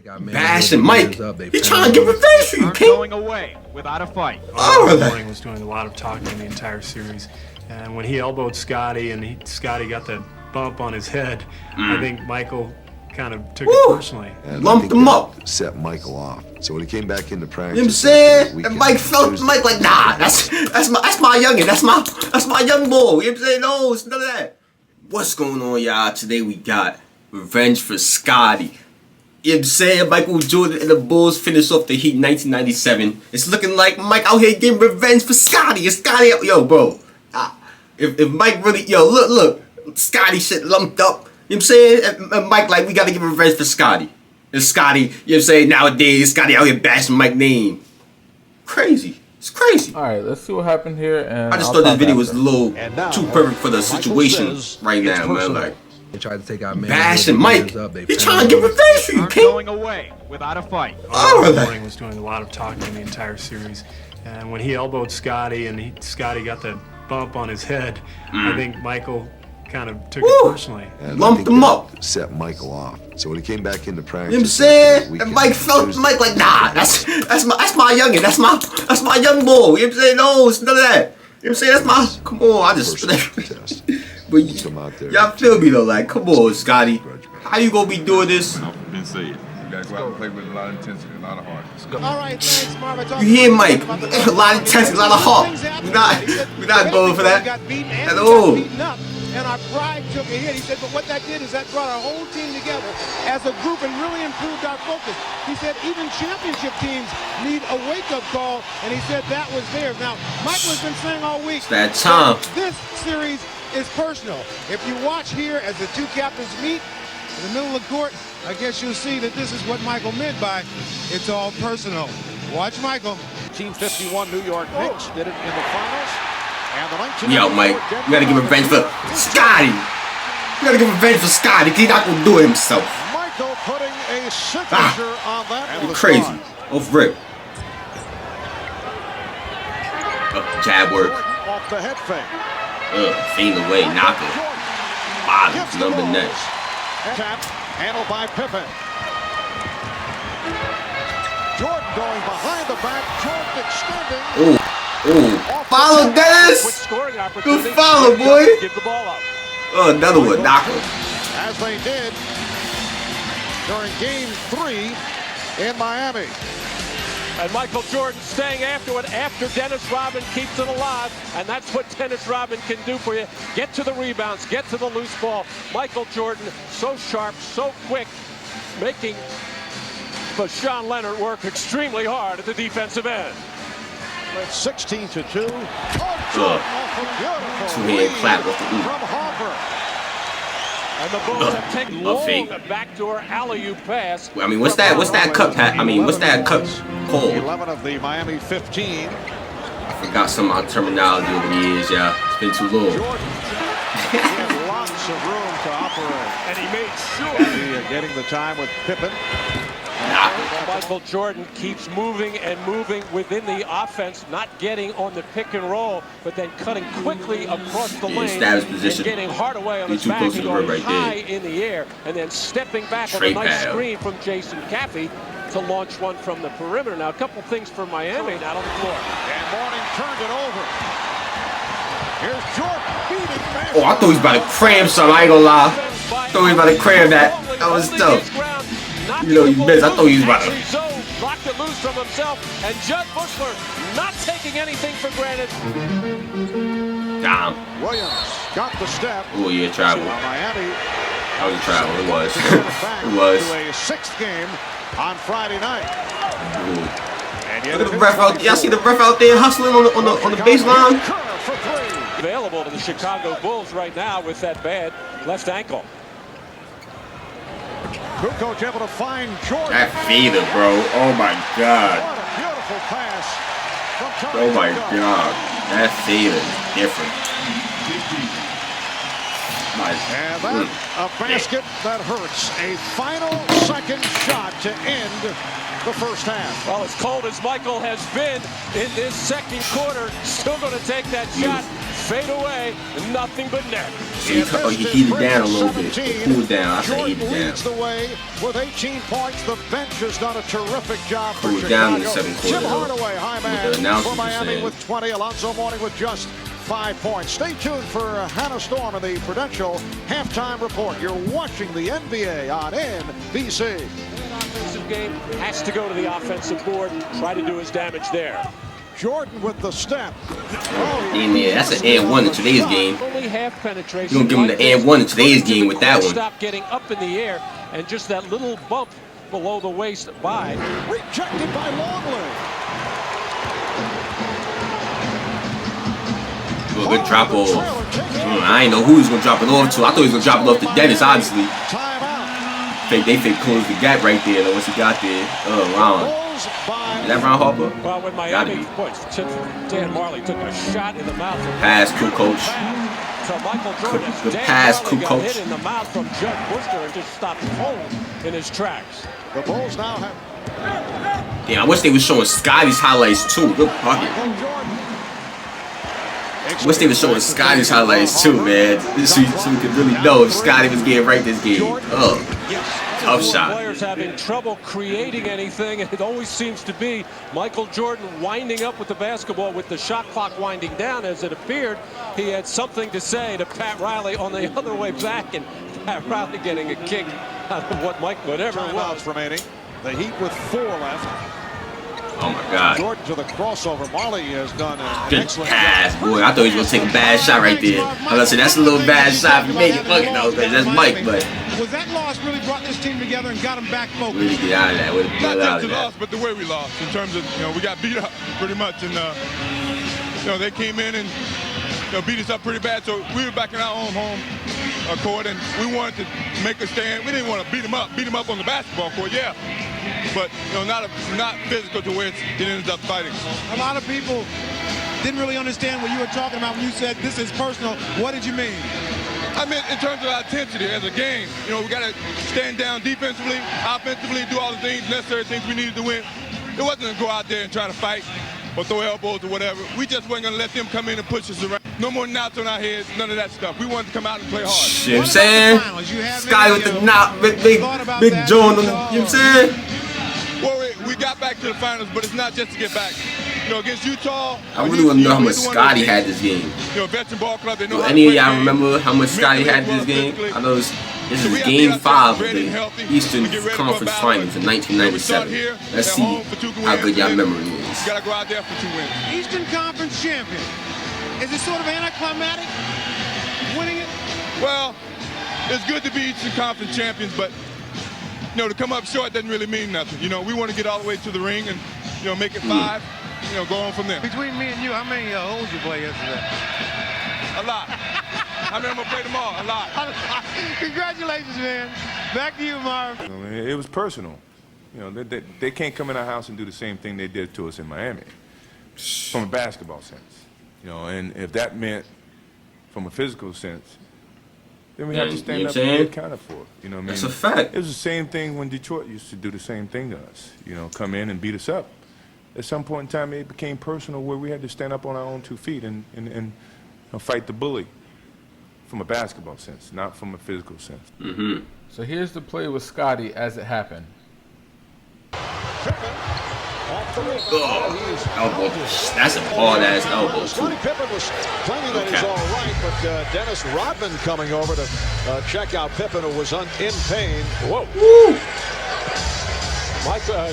bashing Mike. He trying to get revenge for you, King. Going away without a fight. Morning was doing a lot of talking in the entire series, and when he elbowed Scottie and Scottie got that bump on his head, I think Michael kind of took it personally. Lumped him up. Set Michael off. So when he came back into practice, You know what I'm saying? And Mike felt Mike like, nah, that's my youngin. That's my young boy. You know what I'm saying? No, it's none of that. What's going on, y'all? Today we got revenge for Scottie. You know what I'm saying? Michael Jordan and the Bulls finished off the Heat in 1997. It's looking like Mike out here getting revenge for Scottie. And Scottie, yo, bro. If Mike really, yo, look. Scottie shit lumped up. You know what I'm saying? And Mike like, we gotta give revenge for Scottie. And Scottie, you know what I'm saying? Nowadays, Scottie out here bashing Mike's name. Crazy. It's crazy. Alright, let's see what happened here. And I just thought this video was a little too perfect for the situation right now, man. Like, they tried to take out bashing Mike. He trying to get revenge for you, King. Going away without a fight. Morning was doing a lot of talking in the entire series, and when he elbowed Scottie and Scottie got that bump on his head, I think Michael kind of took it personally. Lumped him up. Set Michael off. So when he came back into practice, You know what I'm saying? And Mike felt Mike like, nah, that's my youngin. That's my young boy. You know what I'm saying? No, it's none of that. You know what I'm saying? That's my, come on, I just test. But y'all feel me though, like, come on, Scottie. How you gonna be doing this? Been said. You gotta go out and play with a lot of intensity, a lot of heart. All right, thanks, Marv. You hear Mike? A lot of intensity, a lot of heart. We're not going for that at all. And our pride took a hit. He said, but what that did is that brought our whole team together as a group and really improved our focus. He said even championship teams need a wake-up call, and he said that was theirs. Now, Michael has been saying all week it's that time. This series is personal. If you watch here as the two captains meet in the middle of the court, I guess you'll see that this is what Michael meant by it's all personal. Watch Michael. Team 51 New York Knicks did it in the finals. Yo, Mike, you gotta give revenge for Scottie. You gotta give revenge for Scottie. He's not gonna do it himself. Michael putting a signature on that. You're crazy. Off rip. Jab work. Off the head fake. Fade away, knocker. Bottoms, number next. Tap, handled by Pippen. Jordan going behind the back. Jordan extending. Ooh. Follow, Dennis! Good follow, boy! Give the ball up. Oh, another one, knocker. As they did during Game 3 in Miami. And Michael Jordan staying afterward after Dennis Rodman keeps it alive. And that's what Dennis Rodman can do for you. Get to the rebounds, get to the loose ball. Michael Jordan, so sharp, so quick, making Sean Leonard work extremely hard at the defensive end. 16-2. Two-hand clap off the loop. From Harper. And the Bulls have taken long backdoor alley-oop pass. I mean, what's that cup? What's that cup called? 11 of the Miami 15. I forgot some of my terminology over the years, yeah. It's been too long. He had lots of room to operate. And he made sure. Getting the time with Pippen. Michael Jordan keeps moving and moving within the offense, not getting on the pick and roll, but then cutting quickly across the lane and getting Hardaway on his back and going high in the air, and then stepping back on a nice screen from Jason Caffey to launch one from the perimeter. Now, a couple things for Miami out on the floor. And Morning turned it over. Here's Jordan beating. Oh, I thought he was about to cram something. I ain't gonna lie. I thought he was about to cram that. That was tough. You know, you missed. I thought he was about to. Blocked it loose from himself, and Judd Bushler not taking anything for granted. Damn. Williams got the step. Oh yeah, travel. Miami. That was a travel. It was. It was. To a sixth game on Friday night. Look at the ref out there. Y'all see the ref out there hustling on the baseline. Available to the Chicago Bulls right now with that bad left ankle. Kukoc able to find Jordan. That feeder, bro. Oh my God. What a beautiful pass from Oh my God. That feeder is different. Nice. And that a basket that hurts. A final second shot to end the first half. Well, as cold as Michael has been in this second quarter, still going to take that shot. fade away, nothing but net. So he heated down a little bit. Cooled down. I said heated down. Leads the way with 18 points. The bench has done a terrific job for Cooled Chicago. down in the second quarter. Jim Hardaway, high the man for announcers Miami with 20. Alonzo Mourning with just 5 points. Stay tuned for Hannah Storm and the Prudential halftime report. You're watching the NBA on NBC. An offensive game has to go to the offensive board. Try to do his damage there. Jordan with the step. Yeah, that's an and one in today's game. Only half penetration. You're gonna give him the and one in today's game with that one. Stop getting up in the air and just that little bump below the waist by. Rejected by Longley. Good drop off. I didn't know who he was gonna drop it off to. I thought he was gonna drop it off to Dennis, honestly. They closed the gap right there though once he got there. Ron. Is that Ron Harper? Well, when Miami Dan Marley took a shot in the mouth. Pass, cool coach. So Michael Jordan, good pass, cool got coach. hit in the mouth from Judd Worcester and just stopped cold in his tracks. The Bulls now have. Damn, I wish they were showing Scottie's highlights too. Good pocket. Wish they were showing Scottie's highlights too, man. So we could really know if Scottie was getting right this game. Tough shot. Players having trouble creating anything, and it always seems to be Michael Jordan winding up with the basketball with the shot clock winding down. As it appeared, he had something to say to Pat Riley on the other way back, and Pat Riley getting a kick out of whatever it was. Remaining. The Heat with 4 left. Oh my God. Jordan to the crossover. Marley has done an Good excellent pass, job. boy. I thought he was gonna take a bad shot right there. I was gonna say that's a little bad shot for making fucking though, because that's Mike, but Was that loss really brought this team together and got them back focused? really get out of that. Get Not out just of the that. loss, but the way we lost. In terms of, we got beat up pretty much, and they came in and beat us up pretty bad. So we were back in our own home court, and we wanted to make a stand. We didn't want to beat them up on the basketball court, yeah, but not physical to where it ends up fighting. A lot of people didn't really understand what you were talking about when you said this is personal. What did you mean? I mean, in terms of our intensity as a game, we got to stand down defensively, offensively, do all the necessary things we needed to win. It wasn't to go out there and try to fight or throw elbows or whatever. We just weren't going to let them come in and push us around. No more knots on our heads, none of that stuff. We wanted to come out and play hard. You know what I'm saying? Scottie with the knot, big joint on the, you know what I'm saying? Well, we got back to the finals, but it's not just to get back. Against Utah. I really want to know how much Scottie had this game. Veteran ball club. They know Do how any to of y'all play remember how much Scottie had this game? I know this is game 5 of the Eastern Conference Finals in 1997. Let's see how good y'all memory is. Got to go out there for 2 wins. Eastern Conference champion. Is it sort of anticlimactic winning it? Well, it's good to be Eastern Conference champions, but to come up short doesn't really mean nothing. We want to get all the way to the ring and make it 5. Go on from there. Between me and you, how many holes you play yesterday? A lot. I mean, I'm gonna play them all. A lot. Congratulations, man. Back to you, Marv. It was personal. They can't come in our house and do the same thing they did to us in Miami, from a basketball sense. And if that meant from a physical sense, then we have to stand up and get accounted for. That's a fact. It was the same thing when Detroit used to do the same thing to us. Come in and beat us up. At some point in time, it became personal where we had to stand up on our own 2 feet and fight the bully from a basketball sense, not from a physical sense. Mm-hmm. So here's the play with Scottie as it happened. Elbow. That's a hard-ass elbow, Scottie too. Pippen was claiming that he's all right, but Dennis Rodman coming over to check out Pippen, who was in pain. Whoa. Woo!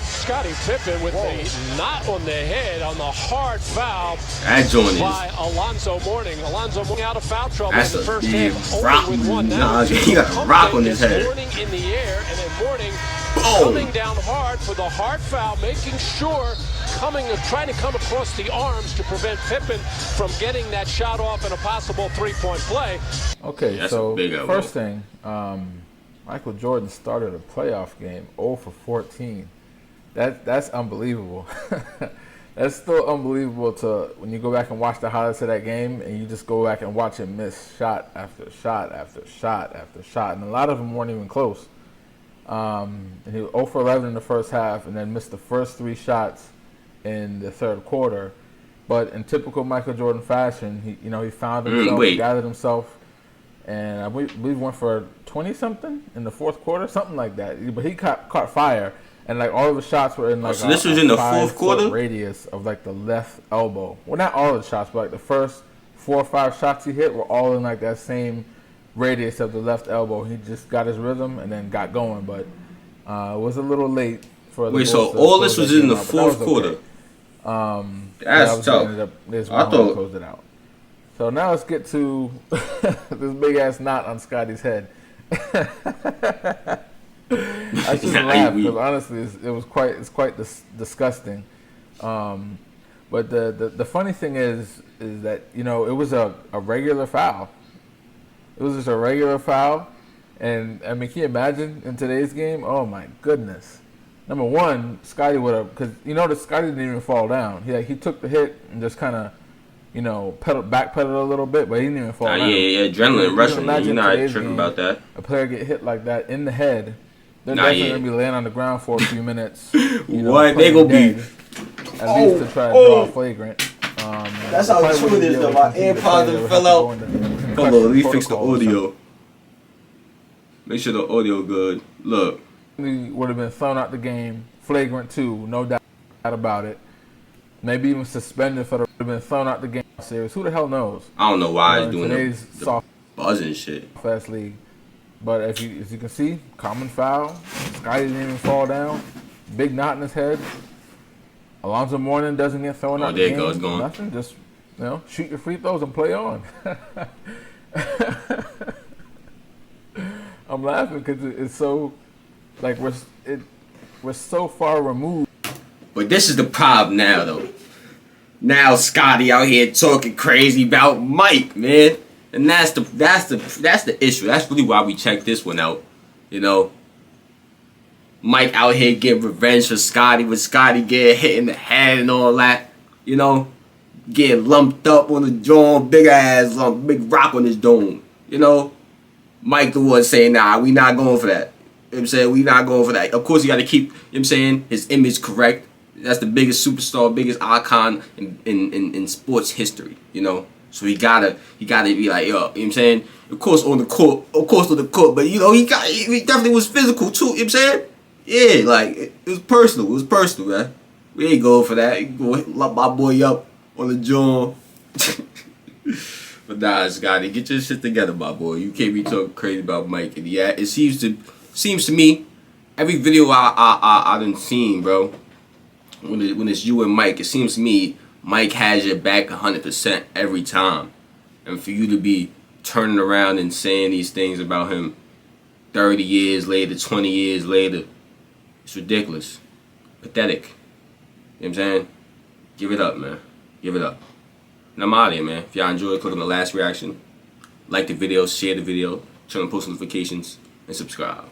Scottie Pippen with a knot on the head on the hard foul by Alonzo Mourning. Alonzo Mourning out of foul trouble in the first half, only with 1 now. He got a rock on his head. Mourning in the air, and then Mourning coming down hard for the hard foul, making sure trying to come across the arms to prevent Pippen from getting that shot off in a possible 3-point play. Okay, so first thing, Michael Jordan started a playoff game 0 for 14. That's unbelievable. That's still unbelievable when you go back and watch the highlights of that game and you just go back and watch him miss shot after shot after shot after shot. And a lot of them weren't even close. And he was 0 for 11 in the first half and then missed the first 3 shots in the third quarter. But in typical Michael Jordan fashion, he found himself, gathered himself, and I believe went for 20-something in the fourth quarter, something like that. But he caught fire, and like all of the shots were in like so this was in the fourth quarter radius of like the left elbow. Well, not all of the shots, but like the first 4 or 5 shots he hit were all in like that same radius of the left elbow. He just got his rhythm and then got going, but it was a little late for the Bulls. So all this was in the fourth quarter. That's tough. I thought closed it out. So now let's get to this big ass knot on Scottie's head. I shouldn't laugh because honestly, it's quite disgusting. But the funny thing is that it was a regular foul. It was just a regular foul, and I mean, can you imagine in today's game? Oh my goodness! Number one, Scottie would have, because that Scottie didn't even fall down. He took the hit and just kind of backpedaled a little bit, but he didn't even fall down. Yeah, adrenaline rushing. You're not tripping about that. A player get hit like that in the head, they're definitely gonna be laying on the ground for a few minutes. What they gonna be? At least to try to draw a flagrant. That's how true it is, though. My AirPods fell out. Hold on, let me fix the audio. Make sure the audio good. Look. He would have been thrown out the game, flagrant 2, no doubt about it. Maybe even suspended for the been thrown out the game series. Who the hell knows? I don't know why he's doing today's soft buzzing shit. Fast league. But as you can see, common foul. Scottie didn't even fall down. Big knot in his head. Alonzo Mourning doesn't get thrown out the game. There it goes, nothing. Just shoot your free throws and play on. I'm laughing because it's so like we're so far removed. But this is the problem now, though. Now Scottie out here talking crazy about Mike, man, and that's the issue. That's really why we checked this one out. Mike out here getting revenge for Scottie, with Scottie getting hit in the head and all that. Getting lumped up on the jaw, big ass lump, big rock on his dome. Mike the one saying, nah, we not going for that. We not going for that. Of course, you got to keep, his image correct. That's the biggest superstar, biggest icon in sports history, So he gotta be like, yo, Of course on the court, but he definitely was physical too, Yeah, like it was personal, man. We ain't going for that. You go lock my boy up on the jaw. But nah, Scottie, get your shit together, my boy. You can't be talking crazy about Mike. And yeah, it seems to me, every video I done seen, bro, when it's you and Mike, it seems to me Mike has your back 100% every time. And for you to be turning around and saying these things about him 30 years later, 20 years later, it's ridiculous. Pathetic. You know what I'm saying? Give it up, man. Give it up. And I'm out of here, man. If y'all enjoyed, click on the last reaction. Like the video, share the video, turn on post notifications, and subscribe.